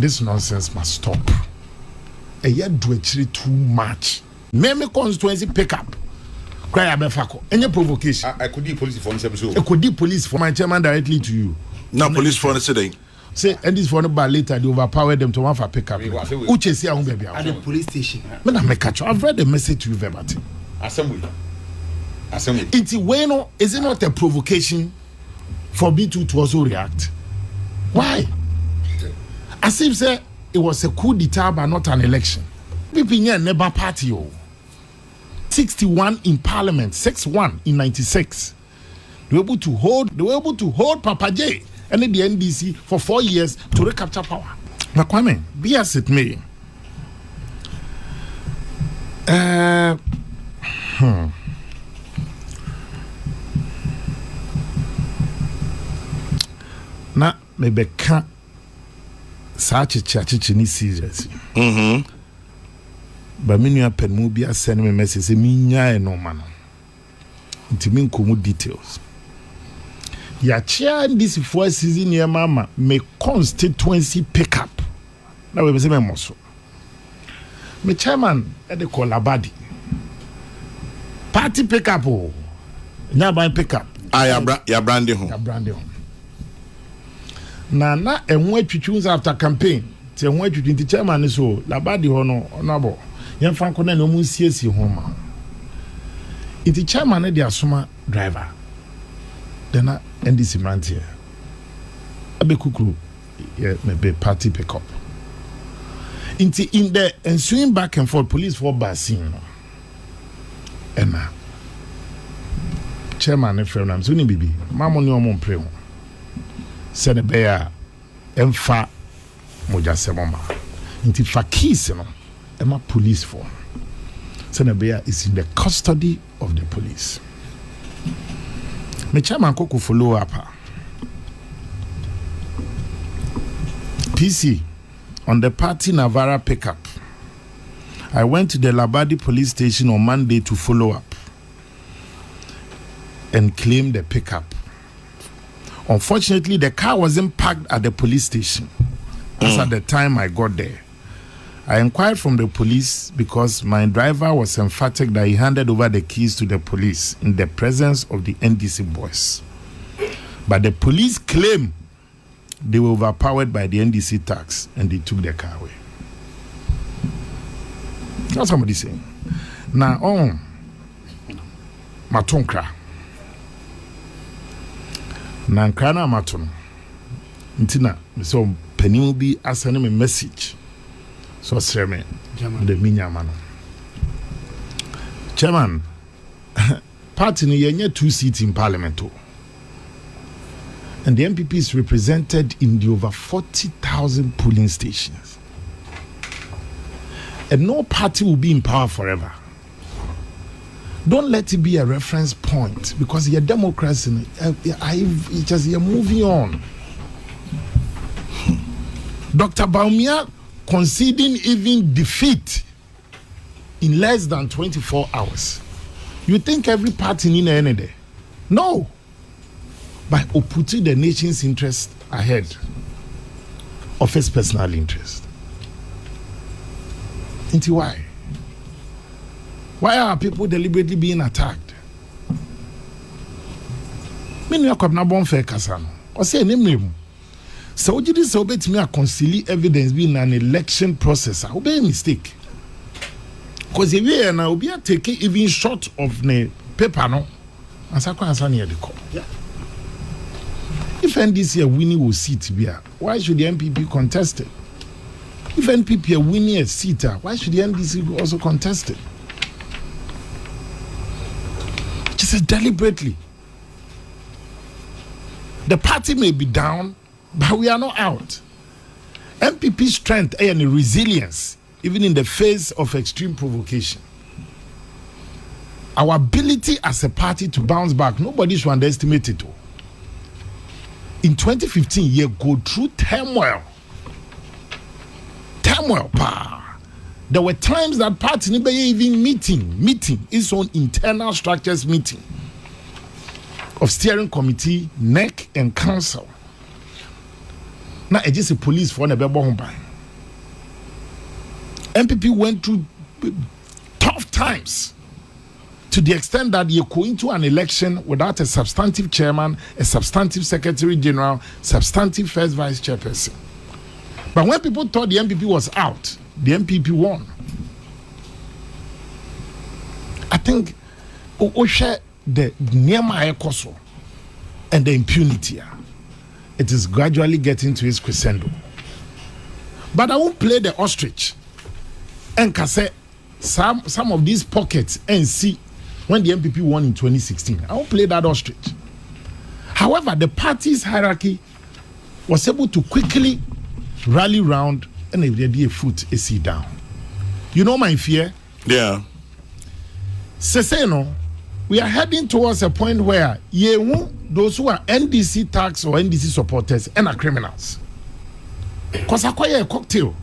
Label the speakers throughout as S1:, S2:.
S1: This nonsense must stop. A year do actually too much. Meme constituency pick up. Cry abefako. Any provocation.
S2: I could do police for himself.
S1: I could do police for my chairman directly to you.
S3: Now police for today.
S1: Say and this for the bar later they overpower them to one for pick up. Uche see ahun baby.
S4: At the police station.
S1: Me na me catch. I've read the message to you verbatim.
S2: Assembly.
S1: It's bueno, is it not a provocation for B2 to also react? Why? As if say it was a coup d'etat but not an election. People never party. 61 in parliament, 6-1 in 96. They were able to hold Papa J and the NDC for 4 years to recapture power. But Kwame, be as it may. Na maybe can't such a church ni serious. But me new pen mo bia send me message say me nya no man. Nti me nkomu details. Ya chair this for season near mama me constituency pick up. Na we say me moso. Me chairman e dey call Abadi. Party pick up oh. Nya ban pick up.
S3: Ya branding home.
S1: Ya branding home. Na enwo atwitwuns after campaign ti enwo atwitwun ti chairman so Labadi ho no onabo yen fan ko na no mu siesie ho ma iti chairman dey asoma driver then na NDC mantie abekukuru maybe party pick up inti in the ensuing back and forth police for basin no ena chairman e frem na so ni bibi mamo ni omo mpre ho sene beya emfa moja semoma nti fakis no ema police for sene beya is in the custody of the police. Me chairman ko follow up PC on the party Navara pickup. I went to the Labadi police station on Monday to follow up and claim the pickup. Unfortunately, the car wasn't parked at the police station. As at the time I got there. I inquired from the police because my driver was emphatic that he handed over the keys to the police in the presence of the NDC boys. But the police claim they were overpowered by the NDC tax and they took the car away. That's somebody saying. Now, Matonkra. Na nkana matono ntina so panim bi asane me message so sreme the minyama no chairman party no yenye 2 seats in parliament and the MPP is represented in the over 40,000 polling stations and no party will be in power forever. Don't let it be a reference point because your democracy, you're moving on. Dr. Baumia conceding even defeat in less than 24 hours. You think every party in any day? No. By putting the nation's interest ahead of its personal interest. Into why? Why are people deliberately being attacked? Many are not born fair Kasano. Or say name. So you did so bet me a conciliate evidence being an election process. I will be a mistake. Because if you are now be taking even short of the paper no, as I can near the call. If NDC are winning will seat be why should the MPP contest it? If NPP are winning a seat, why should the NDC also contest it? Just deliberately. The party may be down, but we are not out. MPP strength and resilience, even in the face of extreme provocation. Our ability as a party to bounce back, nobody should underestimate it. In 2015, you go through turmoil. There were times that party never even meeting its own internal structures meeting of steering committee, NEC, and council. Now it's just a police for the MPP went through tough times to the extent that you go into an election without a substantive chairman, a substantive secretary general, substantive first vice chairperson. But when people thought the MPP was out, the MPP won. I think Osha the Niamaya Koso and the impunity, it is gradually getting to its crescendo. But I won't play the ostrich and can say some of these pockets and see when the MPP won in 2016. I won't play that ostrich. However, the party's hierarchy was able to quickly rally round and if they did a foot a seat down. You know my fear?
S3: Yeah.
S1: Seseno, we are heading towards a point where those who are NDC tax or NDC supporters and are criminals. Because I acquire a cocktail.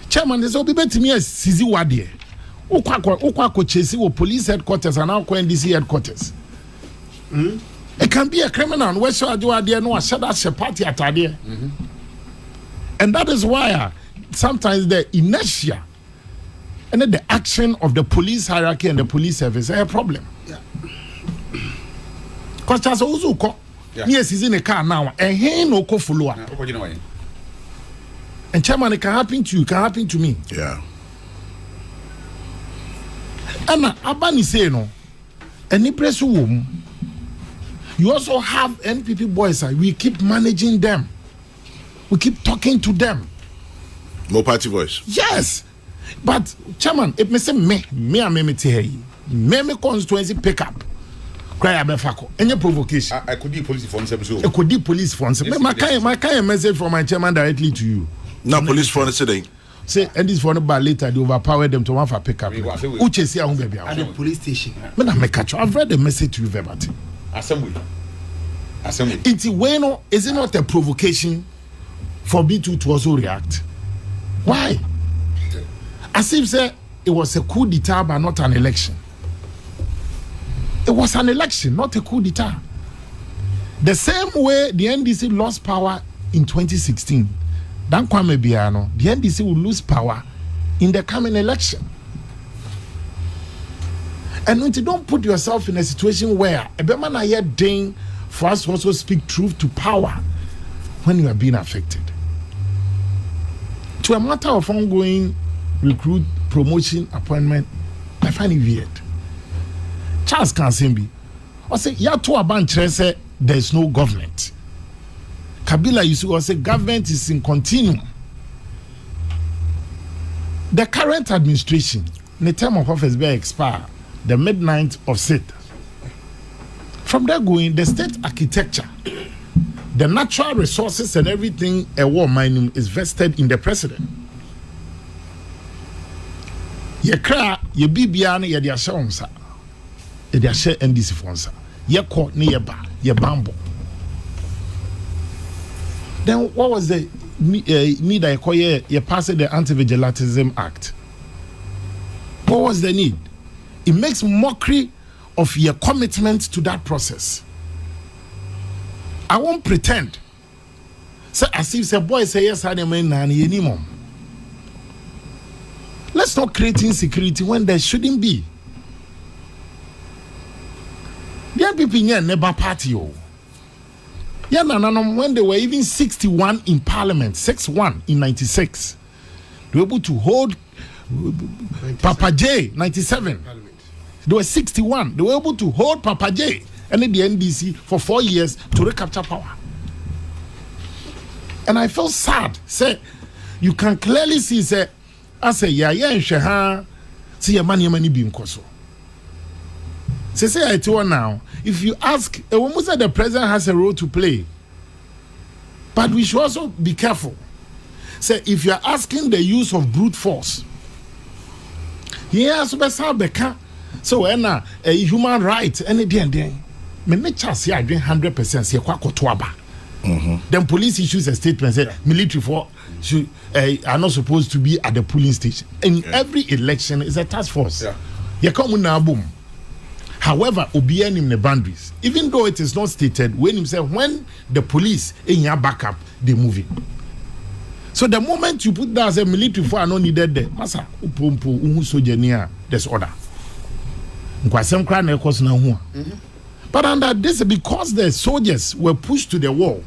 S1: Chairman, there's be better me as Sizi Wadie. Ukwa chase police headquarters and now NDC headquarters. It can be a criminal and where shall I do idea no shut that party at idea. And that is why sometimes the inertia and then the action of the police hierarchy and the police service are a problem. Because just also yes, he's in a car now and he no go follow. And chairman, it can happen to you, it can happen to me.
S3: Yeah.
S1: And Abani say no, any press room. You also have NPP boys. We keep managing them. We keep talking to them.
S3: More party voice.
S1: Yes. But chairman, if me say me constituency pick up. Cry abefako. Any provocation.
S2: I could be police for so.
S1: I could be police for my kind message from my chairman directly to you.
S3: No police for today.
S1: Say and this for no bar later they overpower them to one for pick up. Uche see ahun baby.
S4: At the police station.
S1: I've read the message to you verbatim.
S2: Assembly.
S1: It's bueno, is it not a provocation for B2 to also react? Why? As if say it was a coup d'etat but not an election. It was an election, not a coup d'etat. The same way the NDC lost power in 2016, Dan Kwame Biano, the NDC will lose power in the coming election. And when you don't put yourself in a situation where a man are doing for us to also speak truth to power when you are being affected. To a matter of ongoing recruit, promotion, appointment, I find it weird. Charles Kansimbi, I say, ya to a bunch say there is no government. Kabila used to say government is in continuum. The current administration, the term of office will expire the midnight of Seth. From there going, the state architecture, the natural resources and everything a war mining is vested in the president. Ye kra, ye bibiane, ye dia shonsa. Ye dia share NDC fonsa. Ye court ni ye ba, ye bambo. Then what was the need I call ye passed the Anti-Vigilantism Act? What was the need? It makes mockery of your commitment to that process. I won't pretend. So as if the boy say yes, I am anymore. Let's not create insecurity when there shouldn't be. There are people here never party. Yeah, when they were even 61 in Parliament, 61 in 96, they were able to hold Papa J 97. They were 61. They were able to hold Papa J and the NDC for 4 years to recapture power. And I felt sad. Say, you can clearly see, say, I say, yeah, and Sheha, see your money being koso. Say, I tell you now, if you ask, a woman said the president has a role to play, but we should also be careful. Say, if you are asking the use of brute force, he has to be beka. So when a human right, any day, me make chance here, I drink 100%. Say kwa kotoaba. Then police issues a statement say military for should are not supposed to be at the polling station. In every election, is a task force. You come na boom. However, obeying in the boundaries, even though it is not stated, when the police in your backup, they move in. So the moment you put that as a military for no needed there, masa upompo uhu sojenia there's order. Nkwasem kra na ekos na hu. But under this, because the soldiers were pushed to the wall,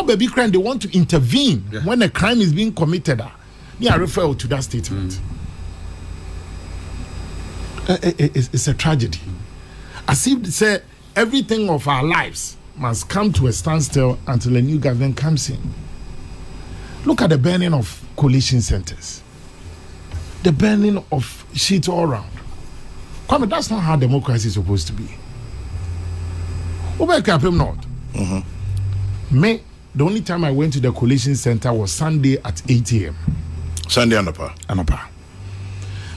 S1: baby crime, they want to intervene when a crime is being committed. I refer to that statement. It's a tragedy. As if say everything of our lives must come to a standstill until a new government comes in. Look at the burning of coalition centers, the burning of shit all around. Kwame, that's not how democracy is supposed to be. Me, the only time I went to the coalition center was Sunday at 8 a.m.
S3: Sunday Anapa.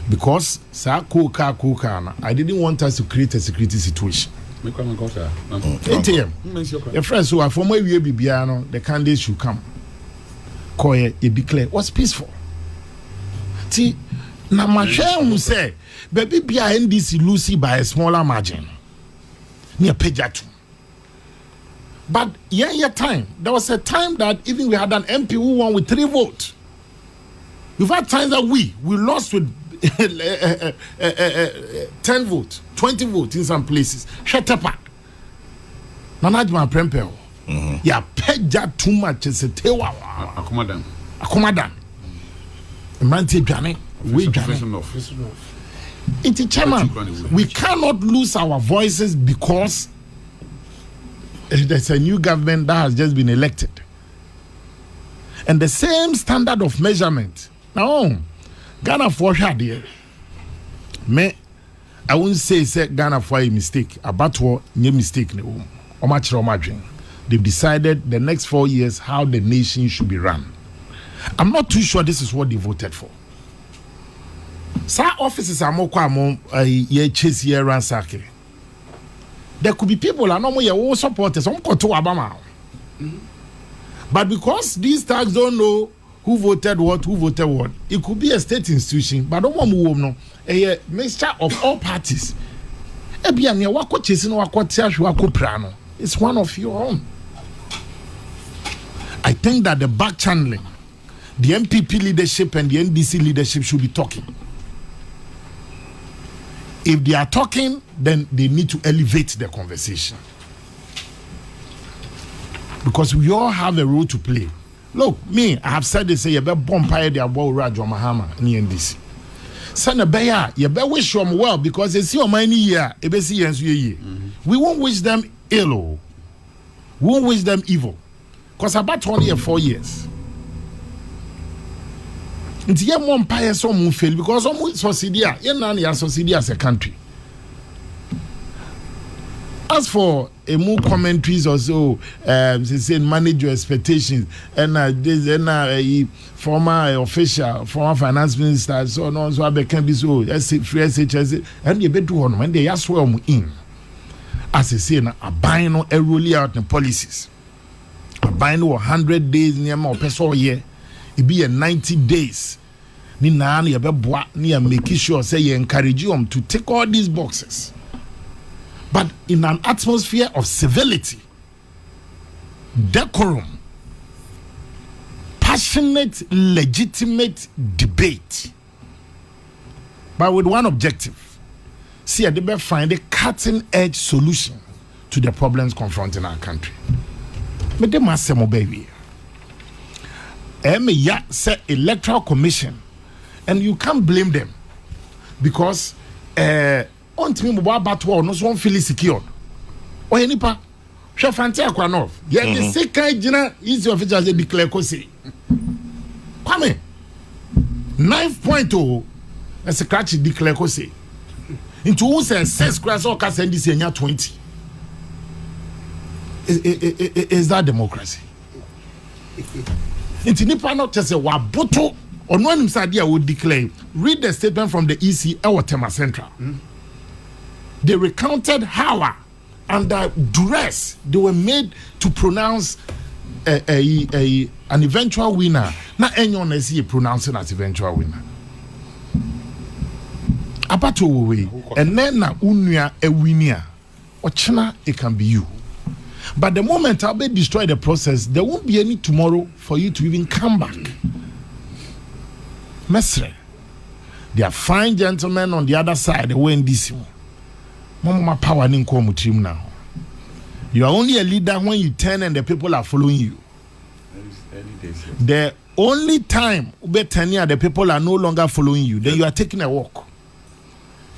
S3: Because I didn't want us to create a security situation. 8 a.m. Your friends who are from where we be, the candidates should come. Koye, it declare was peaceful. See, na mashe who say, baby be NDC Lucy by a smaller margin. Near Pejatu. But time, there was a time that even we had an MP who won with 3 votes. We've had times that we lost with 10 votes, 20 votes in some places. Shut up. Nanajma Prempel. Ya peja too much as a tewa. Akumadan. Mante Jane. We Jane. It's a chairman. We cannot lose our voices because there's a new government that has just been elected. And the same standard of measurement. Now, Ghana for here. Me, I won't say Ghana for a mistake. About what no mistake. They've decided the next 4 years how the nation should be run. I'm not too sure this is what they voted for. Some offices are more chase here ransack. There could be people and no more supporters. But because these tags don't know who voted what, it could be a state institution, but don't want to know a mixture of all parties. It's one of your own. I think that the back channeling, the MPP leadership and the NDC leadership should be talking. If they are talking, then they need to elevate the conversation. Because we all have a role to play. Look, me, I have said this, you better bombard the about Rajo Mahama in NDC. Son of Beya, you better wish them well because they see your money here, we won't wish them ill. We won't wish them evil. Because about 20 or 4 years. It's here more empire some fail because some society, society as a country. As for a more commentaries or so, they say manage your expectations and this and former official, former finance minister, so on so I can be so free SHS and you better one when they are swim in. As I say, a buying a rolling out the policies. A buying 100 days near my person year. It be a 90 days. Ni na ya be boa ni ya make sure say you encourage you to take all these boxes. But in an atmosphere of civility, decorum, passionate, legitimate debate, but with one objective. See, I did find a cutting-edge solution to the problems confronting our country. But they must say, my baby. Say Electoral Commission, and you can't blame them because on to me mobile battle no one feel secure. Or any pa, she fancy Akwanov. Yeah, the second general is your officials they declare Kosi. Come 9.0 as a catch declare Kosi. Into who says 6 class or cast NDC 20. Is that democracy? Into Nipa not just a waboto on one side here would declare. Read the statement from the EC our Tema Central. They recounted how under duress they were made to pronounce an eventual winner. Not anyone is here pronouncing as eventual winner. Abato we and then na unya a winner. Ochina it can be you.
S1: But the moment I'll be destroy the process, there won't be any tomorrow for you to even come back. Mesre, they are fine gentlemen on the other side, the way NDC. Mama power in team now. You are only a leader when you turn and the people are following you. The only time the people are no longer following you, then you are taking a walk.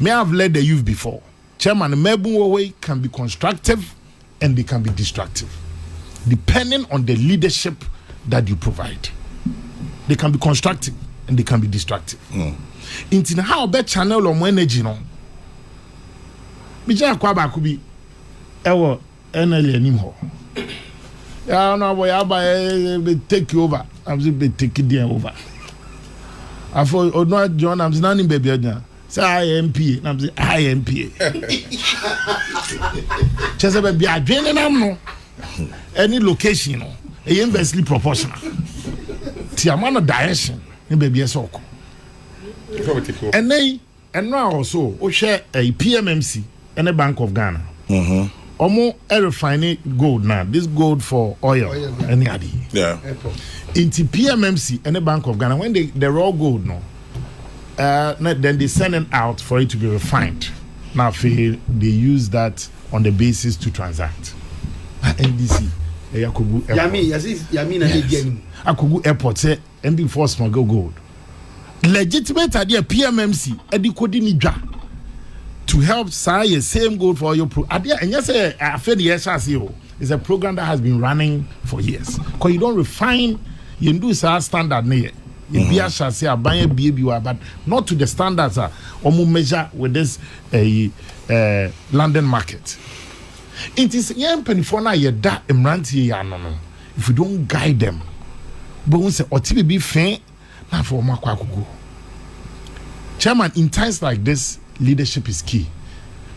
S1: May I have led the youth before. Chairman, Mebu can be constructive and they can be destructive, depending on the leadership that you provide. They can be constructive and they can be destructive. In how about channel or energy no? Bija kwa ba kubi ewo NL anim ho. Ya no boy aba take over. I'm say be take it over. Afo odno John I'm saying baby ojan. Say IMPA, I'm saying IMPA. Chese be adwene nam no. Any location no, e inversely proportional. Ti amano direction, e baby esoko. And now also, o share a PMMC and a Bank of Ghana. Omo refining gold now. This gold for oil. Any other.
S2: Yeah.
S1: Into PMMC and a Bank of Ghana, when the raw gold no, then they send it out for it to be refined. Now they use that on the basis to transact. NDC, Yakubu Airport. Akugu Airport say MB for smuggle gold. Legitimate idea PMMC edikodi nidwa to help say same gold for your pro idea and yes I feel the SRCO is a program that has been running for years because you don't refine you do standard near you be as say buy baby but not to the standards omu measure with this London market. It is young penifo na ye da emrantie ya no if you don't guide them but we say otibi be fair. Chairman, in times like this, leadership is key.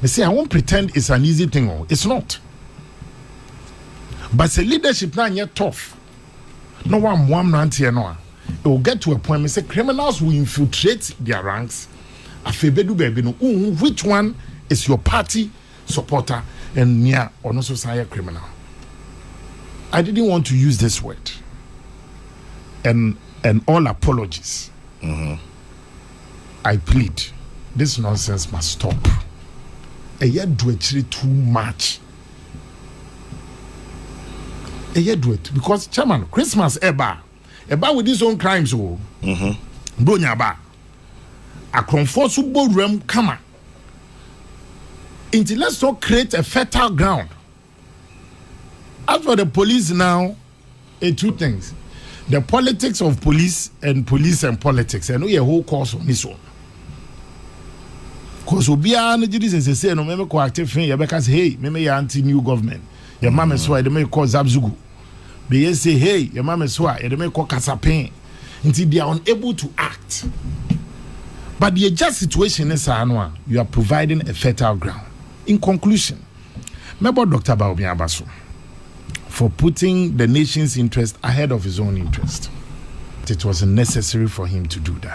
S1: They say, I won't pretend it's an easy thing. It's not. But the leadership now yet tough. No one it will get to a point where say criminals will infiltrate their ranks. Which one is your party supporter and near or not society criminal? I didn't want to use this word. And all apologies. I plead, this nonsense must stop. A year do actually too much. A year do it because chairman, Christmas eba with his own crimes. Bronya ba. A comfortable realm kama. Until let's not create a fertile ground. As for the police now, two things. The politics of police and politics. I know your whole course on this one. Because Obia and say no me ko active thing because hey, me anti-new government. Your mama so they may call Zabzugu. They say hey, your mama so they may call Kasapen. Until they are unable to act. But the just situation is you are providing a fertile ground. In conclusion, remember Dr. Baobi Abaso for putting the nation's interest ahead of his own interest. It was necessary for him to do that.